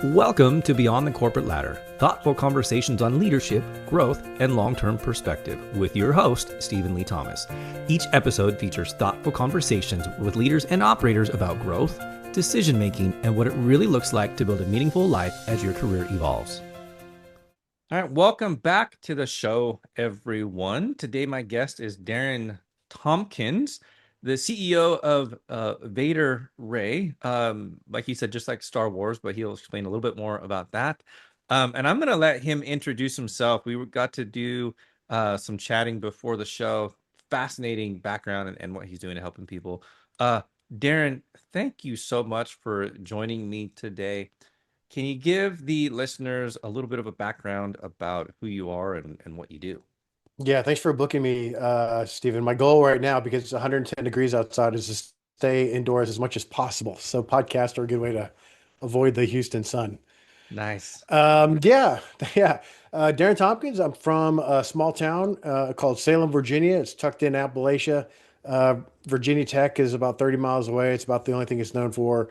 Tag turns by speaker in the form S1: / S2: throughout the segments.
S1: Welcome to Beyond the Corporate Ladder, thoughtful conversations on leadership, growth, and long-term perspective with your host, Stephen Lee Thomas. Each episode features thoughtful conversations with leaders and operators about growth, decision-making, and what it really looks like to build a meaningful life as your career evolves. All right, welcome back to the show, everyone. Today, my guest is Darren Tompkins, the CEO of Vader Ray. Like he said, just like Star Wars, but he'll explain a little bit more about that. And I'm going to let him introduce himself. We got to do some chatting before the show. Fascinating background and what he's doing to helping people. Darren, thank you so much for joining me today. Can you give the listeners a little bit of a background about who you are and what you do?
S2: Yeah, thanks for booking me, Stephen. My goal right now, because it's 110 degrees outside, is to stay indoors as much as possible. So podcasts are a good way to avoid the Houston sun.
S1: Nice.
S2: Yeah, yeah. Darren Tompkins. I'm from a small town called Salem, Virginia. It's tucked in Appalachia. Virginia Tech is about 30 miles away. It's about the only thing it's known for.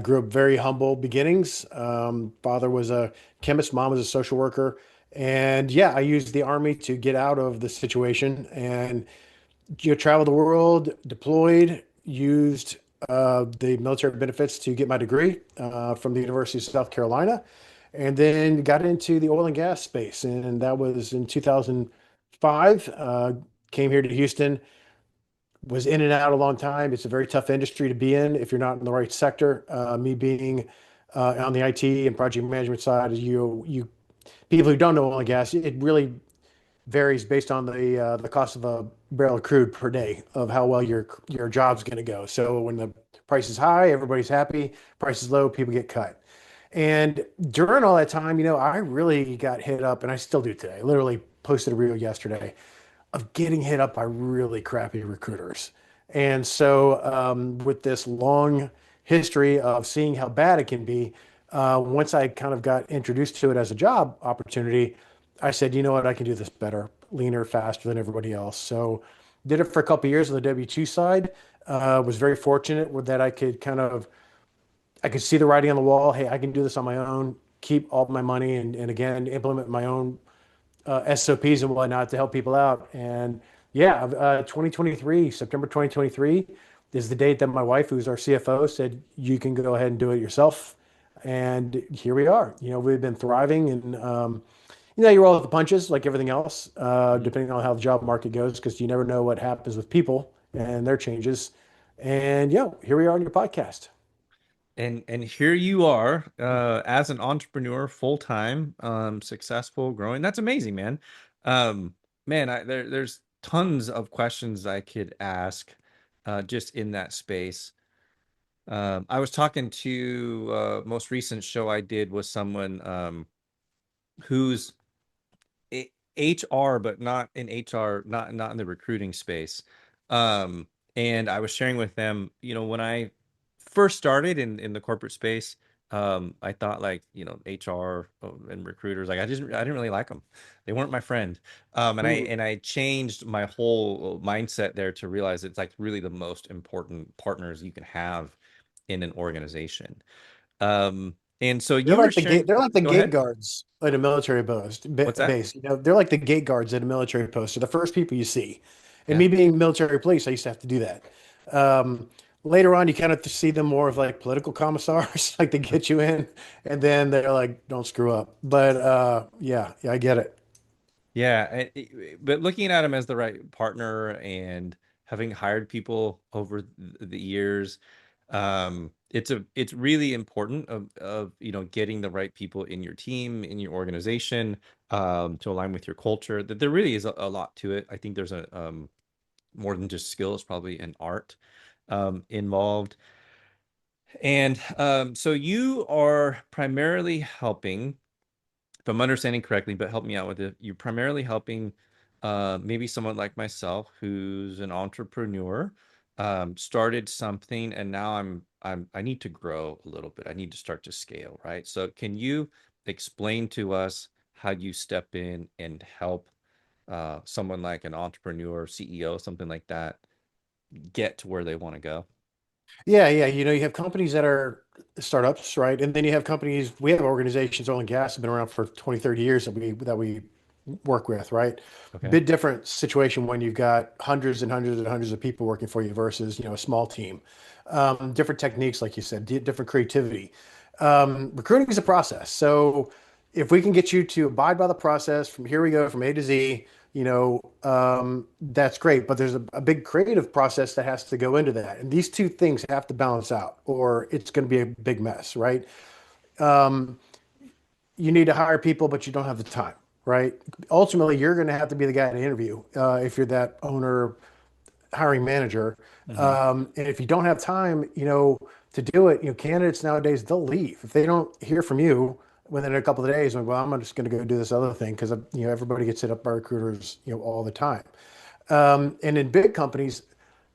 S2: Grew up very humble beginnings. Father was a chemist, mom was a social worker. And yeah, I used the army to get out of the situation and traveled the world, deployed, used the military benefits to get my degree from the University of South Carolina, and then got into the oil and gas space. And that was in 2005. Came here to Houston, was in and out a long time. It's a very tough industry to be in if you're not in the right sector. Me being on the IT and project management side, you people who don't know oil and gas, it really varies based on the cost of a barrel of crude per day of how well your job's going to go. So when the price is high, everybody's happy. Price is low, people get cut. And during all that time, I really got hit up, and I still do today. I literally posted a reel yesterday of getting hit up by really crappy recruiters. And so, with this long history of seeing how bad it can be, once I kind of got introduced to it as a job opportunity, I said, you know what, I can do this better, leaner, faster than everybody else. So, did it for a couple of years on the W-2 side. Was very fortunate with that I could see the writing on the wall. Hey, I can do this on my own, keep all my money, and again, implement my own SOPs and whatnot to help people out. And yeah, 2023, September 2023 is the date that my wife, who's our CFO, said, you can go ahead and do it yourself. And here we are. We've been thriving and, you roll with the punches like everything else,
S1: Mhm.
S2: depending on how the job market goes, because you never know what happens with people and their changes. And yeah, here we are on your podcast.
S1: And here you are as an entrepreneur, full time, successful, growing. That's amazing, man. Man, there's tons of questions I could ask just in that space. I was talking to most recent show I did was someone who's HR, but not in HR, not in the recruiting space. Um, and I was sharing with them, when I first started in the corporate space, I thought like, HR and recruiters, like I didn't really like them. They weren't my friend.
S2: Mm.
S1: And I changed my whole mindset there to realize it's like really the most important partners you can have in an organization. And so
S2: They're
S1: you were
S2: like the gate.
S1: sharing,
S2: They're like the
S1: go
S2: gate
S1: ahead.
S2: guards at a military post
S1: What's that?
S2: base. They're like the gate guards at a military post. They're the first people you see. And
S1: Yeah.
S2: me being military police, I used to have to do that. Later on, you kind of see them more of like political commissars, like they get you in, and then they're like, "Don't screw up." But yeah, I get it.
S1: Yeah, but looking at him as the right partner and having hired people over the years, it's really important of getting the right people in your team, in your organization, to align with your culture. That there really is a lot to it. I think there's a more than just skills, probably an art involved. And so you are primarily helping, if I'm understanding correctly, but help me out with it. You're primarily helping maybe someone like myself who's an entrepreneur, started something, and now I need to grow a little bit. I need to start to scale, right? So can you explain to us how you step in and help someone like an entrepreneur, CEO, something like that, get to where they want to go?
S2: Yeah. You have companies that are startups, right? And then you have companies, we have organizations, oil and gas, have been around for 20, 30 years that we work with, right?
S1: Okay.
S2: Bit different situation when you've got hundreds and hundreds and hundreds of people working for you versus, a small team. Different techniques, like you said, different creativity. Recruiting is a process. So if we can get you to abide by the process from here we go from A to Z, that's great. But there's a big creative process that has to go into that. And these two things have to balance out, or it's going to be a big mess, right? You need to hire people, but you don't have the time, right? Ultimately, you're going to have to be the guy to interview if you're that owner, hiring manager.
S1: Hmm.
S2: And if you don't have time, to do it, candidates nowadays, they'll leave. If they don't hear from you within a couple of days, like, well, I'm just going to go do this other thing because, everybody gets hit up by recruiters, all the time. And in big companies,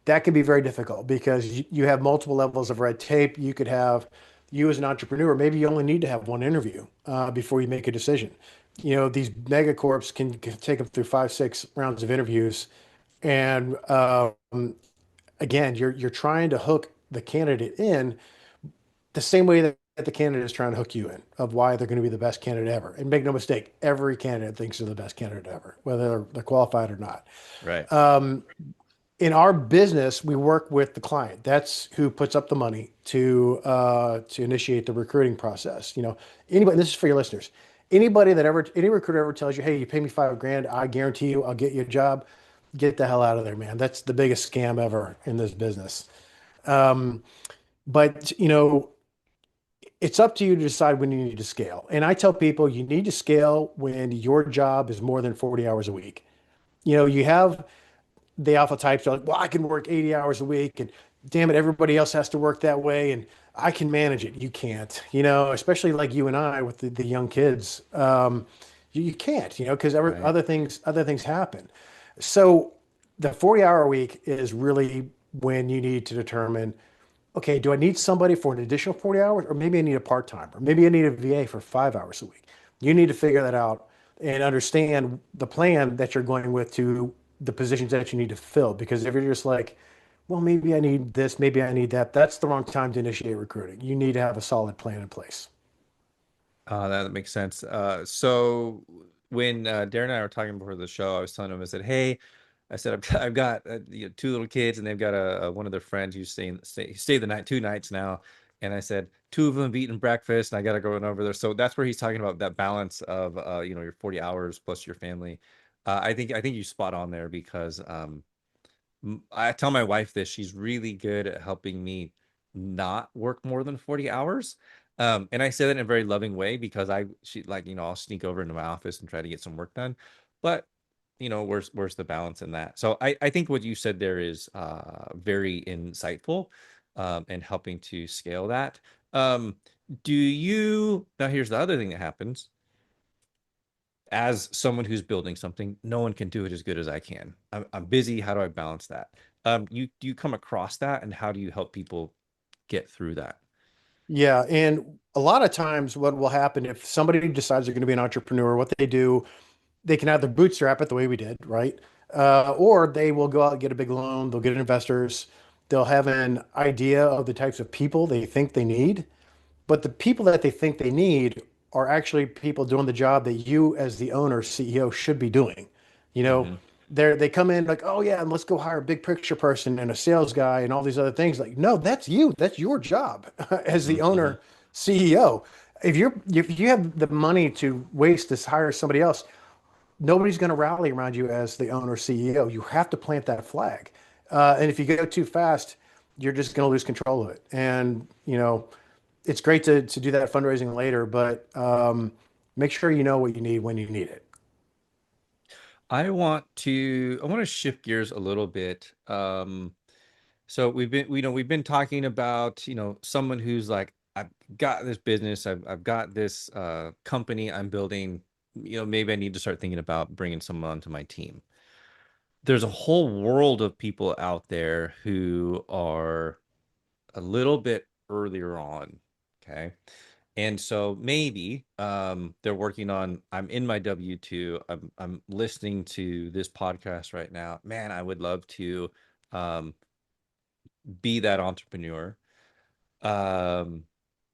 S2: that can be very difficult because you have multiple levels of red tape. You could have you as an entrepreneur, maybe you only need to have one interview before you make a decision. These megacorps can take them through five, six rounds of interviews. And again, you're trying to hook the candidate in the same way that the candidate is trying to hook you in of why they're going to be the best candidate ever. And make no mistake, every candidate thinks they're the best candidate ever, whether they're qualified or not.
S1: Right.
S2: In our business, we work with the client. That's who puts up the money to initiate the recruiting process. Anybody. This is for your listeners. Any recruiter ever tells you, "Hey, you pay me 5 grand, I guarantee you, I'll get you a job." Get the hell out of there, man. That's the biggest scam ever in this business. But it's up to you to decide when you need to scale. And I tell people you need to scale when your job is more than 40 hours a week. You have the alpha types are like, well, I can work 80 hours a week and damn it, everybody else has to work that way and I can manage it. You can't, especially like you and I with the young kids. You can't, because
S1: Right.
S2: other things happen. So the 40-hour week is really when you need to determine, okay, do I need somebody for an additional 40 hours? Or maybe I need a part-time, or maybe I need a VA for 5 hours a week. You need to figure that out and understand the plan that you're going with to the positions that you need to fill. Because if you're just like, well, maybe I need this, maybe I need that, that's the wrong time to initiate recruiting. You need to have a solid plan in place.
S1: That makes sense. So when Darren and I were talking before the show, I was telling him, I said, "Hey, I said I've got two little kids, and they've got one of their friends who's stay the night 2 nights now." And I said, two of them have eaten breakfast, and I got to go over there. So that's where he's talking about that balance of your 40 hours plus your family. I think you spot on there because I tell my wife this. She's really good at helping me not work more than 40 hours. And I say that in a very loving way because she like, I'll sneak over into my office and try to get some work done. But, where's the balance in that? So I think what you said there is very insightful and helping to scale that. Um, now here's the other thing that happens as someone who's building something, no one can do it as good as I can. I'm busy. How do I balance that? Do you come across that, and how do you help people get through that?
S2: Yeah, and a lot of times what will happen if somebody decides they're going to be an entrepreneur, what they do, they can either bootstrap it the way we did, right? Or they will go out and get a big loan, they'll get investors, they'll have an idea of the types of people they think they need, but the people that they think they need are actually people doing the job that you, as the owner, CEO, should be doing. You know,
S1: Hmm.
S2: they come in like, oh yeah, and let's go hire a big picture person and a sales guy and all these other things. Like, no, that's you. That's your job as the
S1: Hmm.
S2: owner, CEO. If you have the money to waste to hire somebody else, nobody's going to rally around you as the owner CEO. You have to plant that flag. And if you go too fast, you're just going to lose control of it. And, it's great to do that fundraising later, but make sure you know what you need when you need it.
S1: I want to shift gears a little bit. So we've been talking about, someone who's like, I've got this business, I've got this company I'm building, maybe I need to start thinking about bringing someone onto my team. There's a whole world of people out there who are a little bit earlier on. Okay. And so maybe they're working on, I'm in my W-2, I'm listening to this podcast right now. Man, I would love to um be that entrepreneur. Um,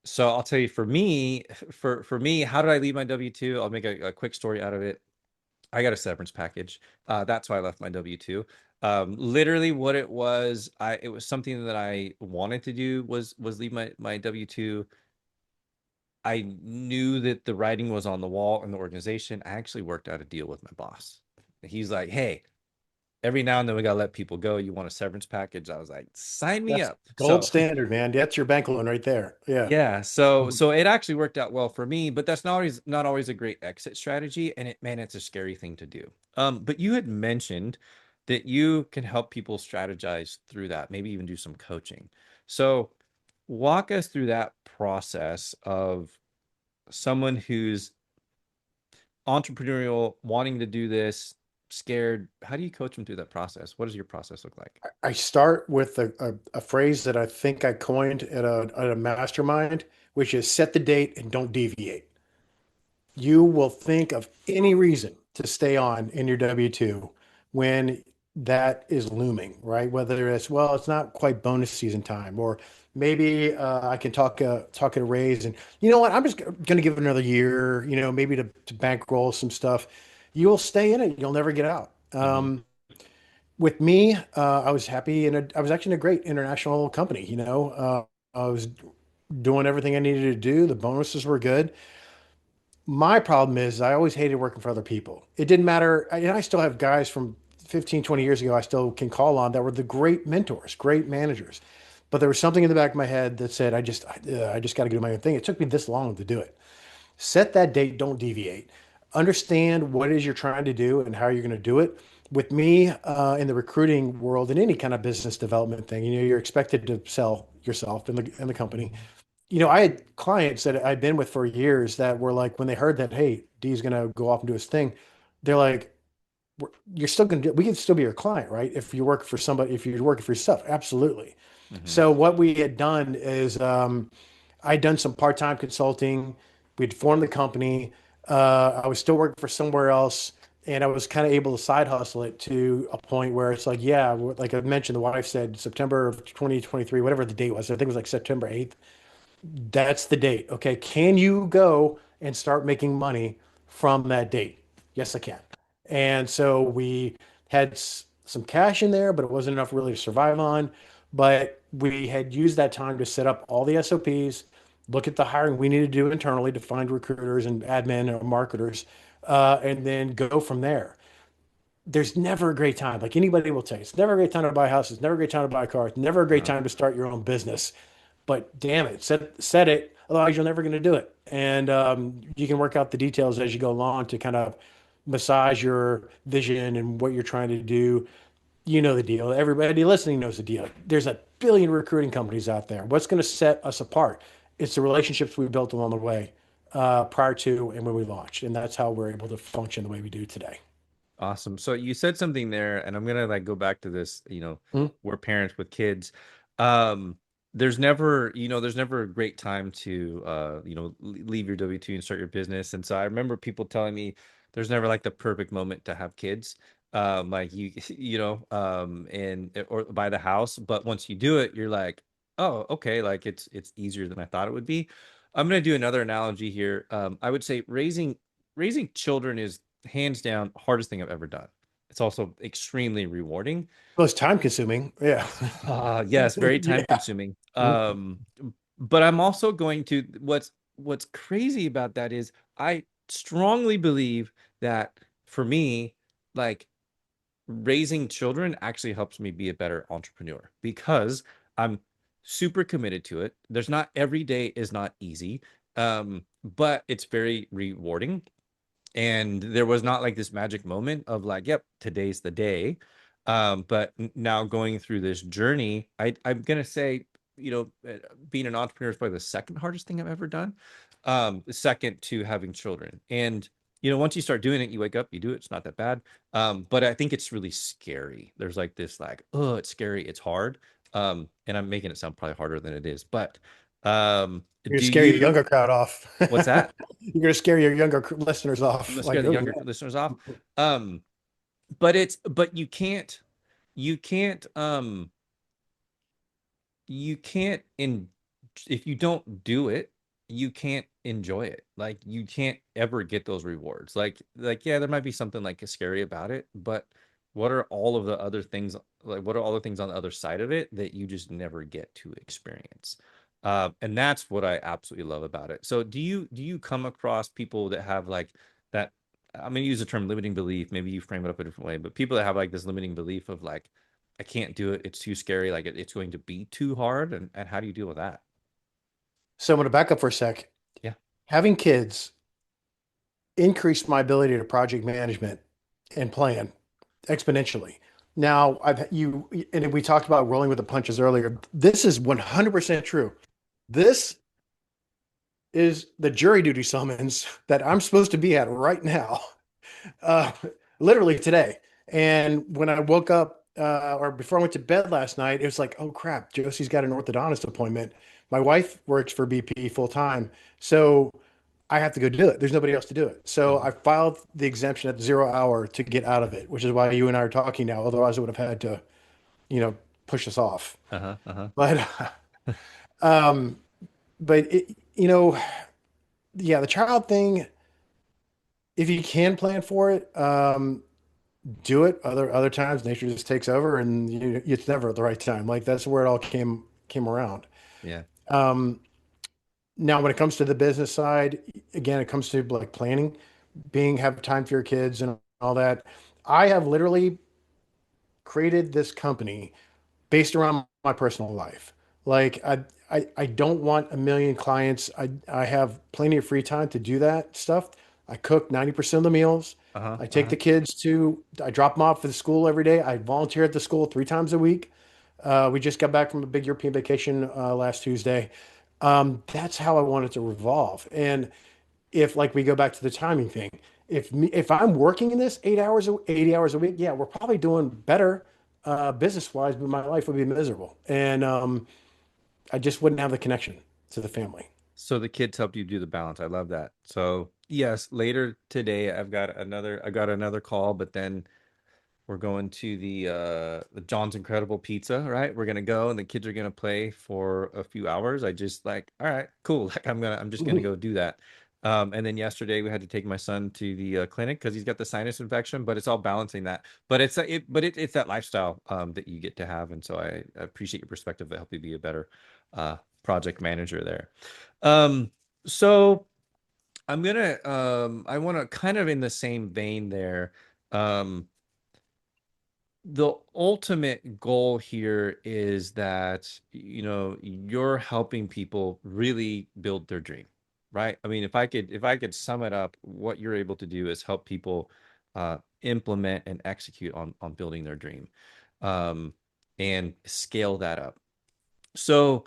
S1: so I'll tell you, for me, how did I leave my W-2? I'll make a quick story out of it. I got a severance package. That's why I left my W-2. Literally what it was something that I wanted to do was leave my W-2. I knew that the writing was on the wall in the organization. I actually worked out a deal with my boss. He's like, "Hey, every now and then we gotta let people go. You want a severance package?" I was like, "Sign me
S2: That's
S1: up."
S2: gold
S1: So
S2: standard, man. That's your bank loan right there. Yeah.
S1: yeah, so
S2: Mhm.
S1: so it actually worked out well for me, but that's not always a great exit strategy, and it's a scary thing to do. But you had mentioned that you can help people strategize through that, maybe even do some coaching. So walk us through that process of someone who's entrepreneurial, wanting to do this, scared. How do you coach them through that process? What does your process look like?
S2: I start with a phrase that I think I coined at a mastermind, which is set the date and don't deviate. You will think of any reason to stay on in your W-2 when that is looming, right? Whether it's, well, it's not quite bonus season time, or maybe I can talk at a raise, and you know what? I'm just going to give it another year, maybe to bankroll some stuff. You'll stay in it. You'll never get out.
S1: Hmm.
S2: With me, I was happy, and I was actually in a great international company. I was doing everything I needed to do. The bonuses were good. My problem is I always hated working for other people. It didn't matter. And I still have guys from 15, 20 years ago I still can call on that were the great mentors, great managers. But there was something in the back of my head that said, I just got to do my own thing. It took me this long to do it. Set that date, don't deviate. Understand what it is you're trying to do and how you're going to do it. With me, in the recruiting world, in any kind of business development thing, you're expected to sell yourself in the company. I had clients that I'd been with for years that were like, when they heard that, hey, D's going to go off and do his thing, they're like, You're still going to we can still be your client, right? If you work for somebody, if you're working for yourself, absolutely."
S1: Hmm.
S2: So what we had done is, I'd done some part-time consulting. We'd formed the company. I was still working for somewhere else, and I was kind of able to side hustle it to a point where it's like, yeah, like I mentioned, the wife said September of 2023, whatever the date was. I think it was like September 8th. That's the date. Okay. Can you go and start making money from that date? Yes, I can. And so we had some cash in there, but it wasn't enough really to survive on. But we had used that time to set up all the SOPs, look at the hiring we need to do internally to find recruiters and admin or marketers, and then go from there. There's never a great time. Like anybody will tell you, it's never a great time to buy a house. It's never a great time to buy a car. It's never a great
S1: Uh,
S2: time to start your own business. But damn it, set it. Otherwise, you're never going to do it. And you can work out the details as you go along to kind of massage your vision and what you're trying to do. You know the deal. Everybody listening knows the deal. There's a billion recruiting companies out there. What's going to set us apart? It's the relationships we built along the way, prior to and when we launched, and that's how we're able to function the way we do today.
S1: Awesome. So you said something there, and I'm gonna like go back to this,
S2: Mhm.
S1: we're parents with kids. Um, there's never a great time to leave your W-2 and start your business. And so I remember people telling me there's never like the perfect moment to have kids. Like and or buy the house, but once you do it, you're like, oh, okay, like it's easier than I thought it would be. I'm gonna do another analogy here. I would say raising children is hands down hardest thing I've ever done. It's also extremely rewarding.
S2: Most time consuming. Yeah.
S1: Yes, very time
S2: Yeah.
S1: consuming.
S2: Mhm.
S1: But I'm also going to what's crazy about that is I strongly believe that for me, like raising children actually helps me be a better entrepreneur because I'm super committed to it. There's not every day is not easy. But it's very rewarding, and there was not like this magic moment of like, yep, today's the day. But now going through this journey, I'm gonna say, being an entrepreneur is probably the second hardest thing I've ever done, second to having children. And once you start doing it, you wake up, you do it, it's not that bad. But I think it's really scary. There's like this like, oh, it's scary, it's hard. And I'm making it sound probably harder than it is. But
S2: You're gonna
S1: do
S2: scare your
S1: you
S2: younger crowd off.
S1: what's that?
S2: You're gonna scare your younger listeners
S1: I'm
S2: off.
S1: gonna scare
S2: Like,
S1: the
S2: oh
S1: younger
S2: yeah.
S1: listeners off. Um, but you can't you can't in if you don't do it, you can't enjoy it. Like you can't ever get those rewards. Like yeah, there might be something like scary about it, but what are all of the other things like what are all the things on the other side of it that you just never get to experience? And that's what I absolutely love about it. So do you come across people that have like that I'm gonna use the term limiting belief, maybe you frame it up a different way, but people that have like this limiting belief of like I can't do it. It's too scary. Like it's going to be too hard. And how do you deal with that?
S2: So I'm going to back up for a sec.
S1: Yeah.
S2: Having kids increased my ability to project management and plan exponentially. Now, and we talked about rolling with the punches earlier. This is 100% true. This is the jury duty summons that I'm supposed to be at right now, uh, literally today. And when I woke up, or before I went to bed last night, it was like, oh crap, Josie's got an orthodontist appointment. My wife works for BP full time, so I have to go do it. There's nobody else to do it. So
S1: Mhm.
S2: I filed the exemption at the 0 hour to get out of it, which is why you and I are talking now. Otherwise, I would have had to, you know, push us off.
S1: Uh-huh. Uh-huh.
S2: But, um, but yeah, the child thing, if you can plan for it, do it. Other times, nature just takes over, and it's never at the right time. Like that's where it all came around.
S1: Yeah.
S2: Um, Now, when it comes to the business side, again, it comes to like planning, have time for your kids and all that. I have literally created this company based around my personal life. Like I don't want a million clients. I have plenty of free time to do that stuff. I cook 90% of the meals.
S1: Uh-huh.
S2: I take
S1: Uh-huh.
S2: the kids I drop them off for the school every day. I volunteer at the school 3 times a week. We just got back from a big European vacation last Tuesday. That's how I want it to revolve. And if like we go back to the timing thing, if I'm working in this 8 hours, 80 hours a week, yeah, we're probably doing better business wise, but my life would be miserable. And I just wouldn't have the connection to the family.
S1: So the kids helped you do the balance. I love that. So yes, later today I got another call, but then we're going to the John's Incredible Pizza, right? We're gonna go and the kids are gonna play for a few hours. I just like, all right, cool. Like I'm just gonna go do that. And then yesterday we had to take my son to the clinic because he's got the sinus infection, but it's all balancing that. But it's that lifestyle that you get to have, and so I appreciate your perspective that help you be a better uh, project manager there. Um, so I want to kind of in the same vein there. Um, the ultimate goal here is that you're helping people really build their dream, right? I mean, if I could sum it up, what you're able to do is help people implement and execute on building their dream, um, and scale that up. So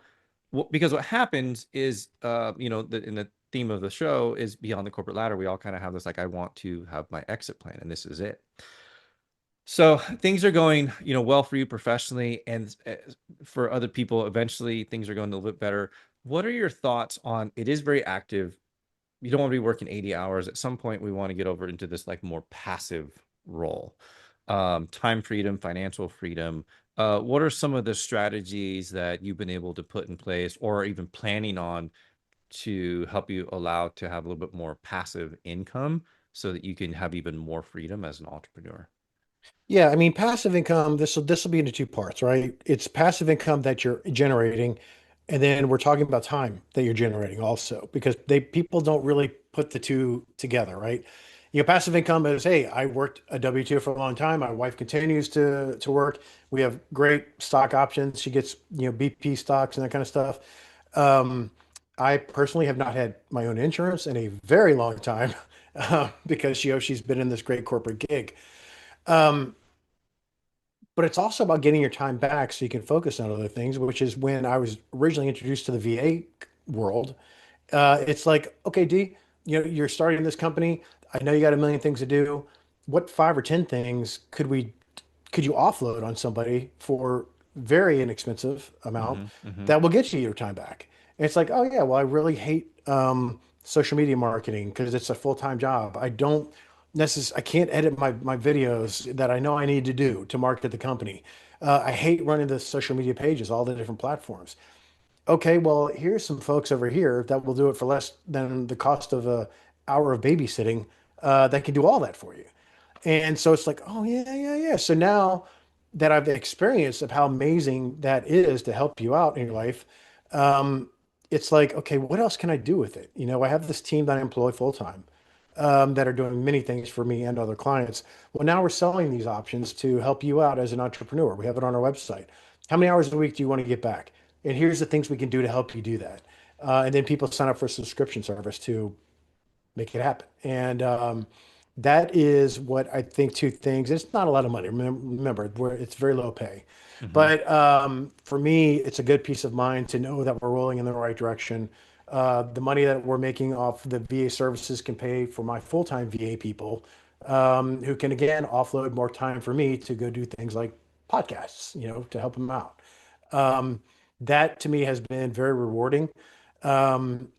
S1: because what happens is in the theme of the show is beyond the corporate ladder, we all kind of have this like, I want to have my exit plan and this is it. So things are going, well for you professionally, and for other people, eventually things are going a little bit better. What are your thoughts on it? Is very active. You don't want to be working 80 hours. At some point, we want to get over into this like more passive role. Time freedom, financial freedom. What are some of the strategies that you've been able to put in place or even planning on to help you allow to have a little bit more passive income so that you can have even more freedom as an entrepreneur?
S2: Yeah, I mean, passive income, this will be into two parts, right? It's passive income that you're generating, and then we're talking about time that you're generating also, because people don't really put the two together, right? Passive income is, hey, I worked a W-2 for a long time. My wife continues to work. We have great stock options. She gets, BP stocks and that kind of stuff. Um, I personally have not had my own insurance in a very long time, because she's been in this great corporate gig. Um, but it's also about getting your time back so you can focus on other things, which is when I was originally introduced to the VA world. It's like, okay, D, you're starting this company. I know you got a million things to do. What 5 or 10 things could you offload on somebody for very inexpensive amount
S1: Hmm. Hmm.
S2: that will get you your time back? And it's like, oh yeah, well, I really hate social media marketing because it's a full-time job. I can't edit my videos that I know I need to do to market the company. I hate running the social media pages, all the different platforms. Okay, well, here's some folks over here that will do it for less than the cost of a hour of babysitting, that can do all that for you. And so it's like, oh yeah, yeah, yeah. So now that I've experienced of how amazing that is to help you out in your life, um, it's like, okay, what else can I do with it? I have this team that I employ full time, that are doing many things for me and other clients. Well, now we're selling these options to help you out as an entrepreneur. We have it on our website. How many hours a week do you want to get back? And here's the things we can do to help you do that. And then people sign up for a subscription service to make it happen. And that is what I think two things. It's not a lot of money. Remember, it's very low pay.
S1: Hmm.
S2: But for me, it's a good peace of mind to know that we're rolling in the right direction. The money that we're making off the VA services can pay for my full-time VA people, who can again offload more time for me to go do things like podcasts, to help them out. Um, that to me has been very rewarding. Um,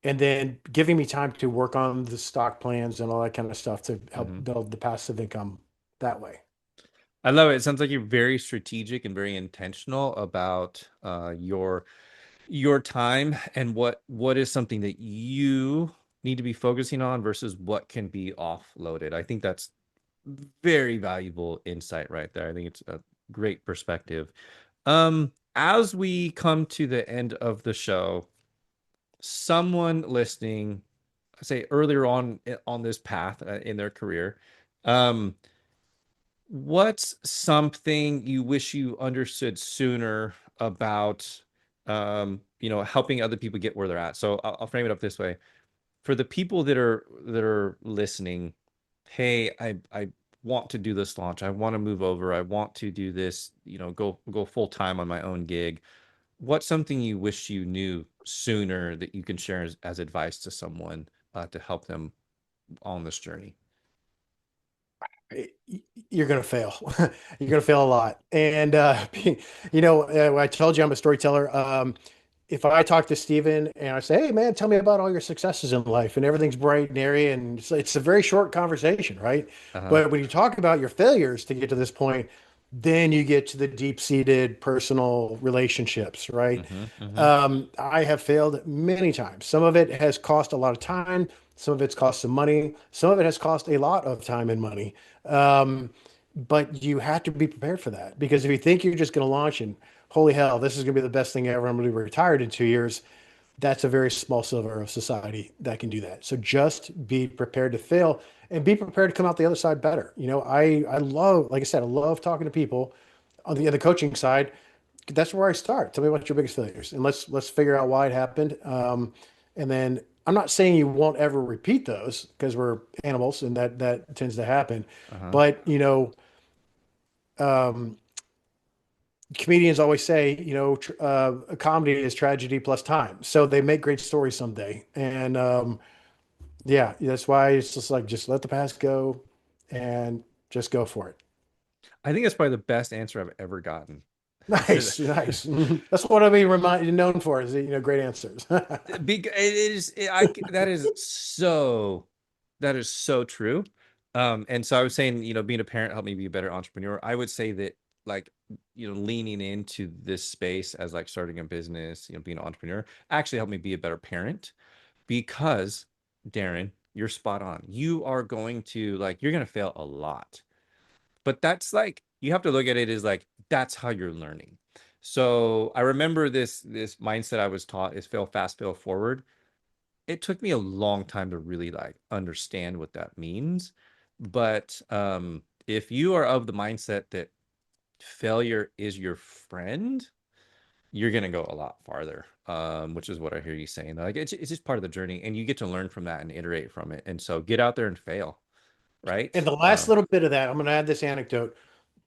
S2: and then giving me time to work on the stock plans and all that kind of stuff to help
S1: Hmm.
S2: build the passive income that way.
S1: I love it. It sounds like you're very strategic and very intentional about your time and what is something that you need to be focusing on versus what can be offloaded. I think that's very valuable insight right there. I think it's a great perspective. As we come to the end of the show, someone listening, say earlier on this path in their career, um, what's something you wish you understood sooner about, helping other people get where they're at? So I'll frame it up this way. For the people that are listening, hey, I want to do this launch. I want to move over. I want to do this, go full time on my own gig. What's something you wish you knew sooner that you can share as advice to someone to help them on this journey?
S2: You're going to fail. You're going to fail a lot. And, I told you I'm a storyteller. If I talk to Steven and I say, hey, man, tell me about all your successes in life, and everything's bright and airy, and it's a very short conversation, right?
S1: Uh-huh.
S2: But when you talk about your failures to get to this point, then you get to the deep-seated personal relationships, right?
S1: Mm-hmm. Mm-hmm.
S2: I have failed many times. Some of it has cost a lot of time. Some of it's cost some money. Some of it has cost a lot of time and money. Um, but you have to be prepared for that, because if you think you're just going to launch and holy hell, this is going to be the best thing ever, I'm going to be retired in 2 years, that's a very small sliver of society that can do that. So just be prepared to fail and be prepared to come out the other side better. I love, like I said, I love talking to people on the coaching side. That's where I start. Tell me about your biggest failures, and let's figure out why it happened. And then I'm not saying you won't ever repeat those, because we're animals and that tends to happen.
S1: Uh-huh.
S2: But um, comedians always say, a comedy is tragedy plus time. So they make great stories someday. And yeah, that's why it's just like, just let the past go and just go for it.
S1: I think that's probably the best answer I've ever gotten.
S2: Nice, nice. That's what I've been reminded known for, is great answers.
S1: That is so true. And so I was saying, being a parent helped me be a better entrepreneur. I would say that, like, leaning into this space as like starting a business, being an entrepreneur actually helped me be a better parent because, Darren, you're spot on. You are going to, like, you're going to fail a lot, but that's like, you have to look at it as like, that's how you're learning. So I remember this mindset I was taught is fail fast, fail forward. It took me a long time to really like understand what that means. But if you are of the mindset that failure is your friend, you're gonna go a lot farther. Which is what I hear you saying. Like, it's just part of the journey, and you get to learn from that and iterate from it. And so get out there and fail, right?
S2: And the last little bit of that, I'm going to add this anecdote.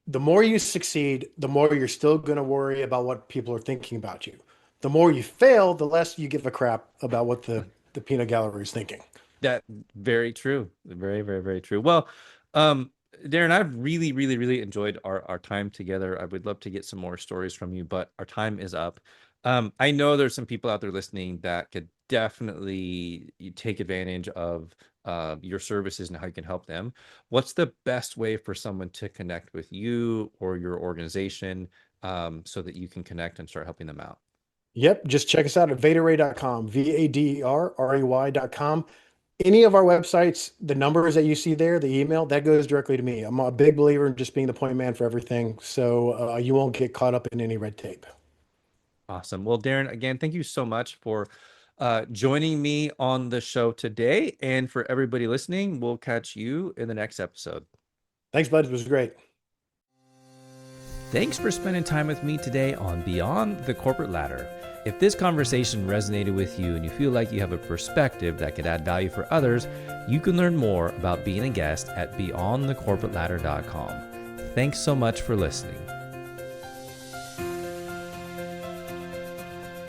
S2: The more you succeed, the more you're still going to worry about what people are thinking about you. The more you fail, the less you give a crap about what the peanut gallery is thinking.
S1: That very true. Very, very, very true. Well, um, Darren, I've really, really, really enjoyed our time together. I would love to get some more stories from you, but our time is up. I know there's some people out there listening that could definitely take advantage of your services and how you can help them, what's the best way for someone to connect with you or your organization so that you can connect and start helping them out?
S2: Yep. Just check us out at vaderray.com, VADERRAY.com. Any of our websites, the numbers that you see there, the email, that goes directly to me. I'm a big believer in just being the point man for everything. So you won't get caught up in any red tape.
S1: Awesome. Well, Darren, again, thank you so much for joining me on the show today. And for everybody listening, we'll catch you in the next episode.
S2: Thanks, bud. It was great.
S1: Thanks for spending time with me today on Beyond the Corporate Ladder. If this conversation resonated with you and you feel like you have a perspective that could add value for others, you can learn more about being a guest at beyondthecorporateladder.com. Thanks so much for listening.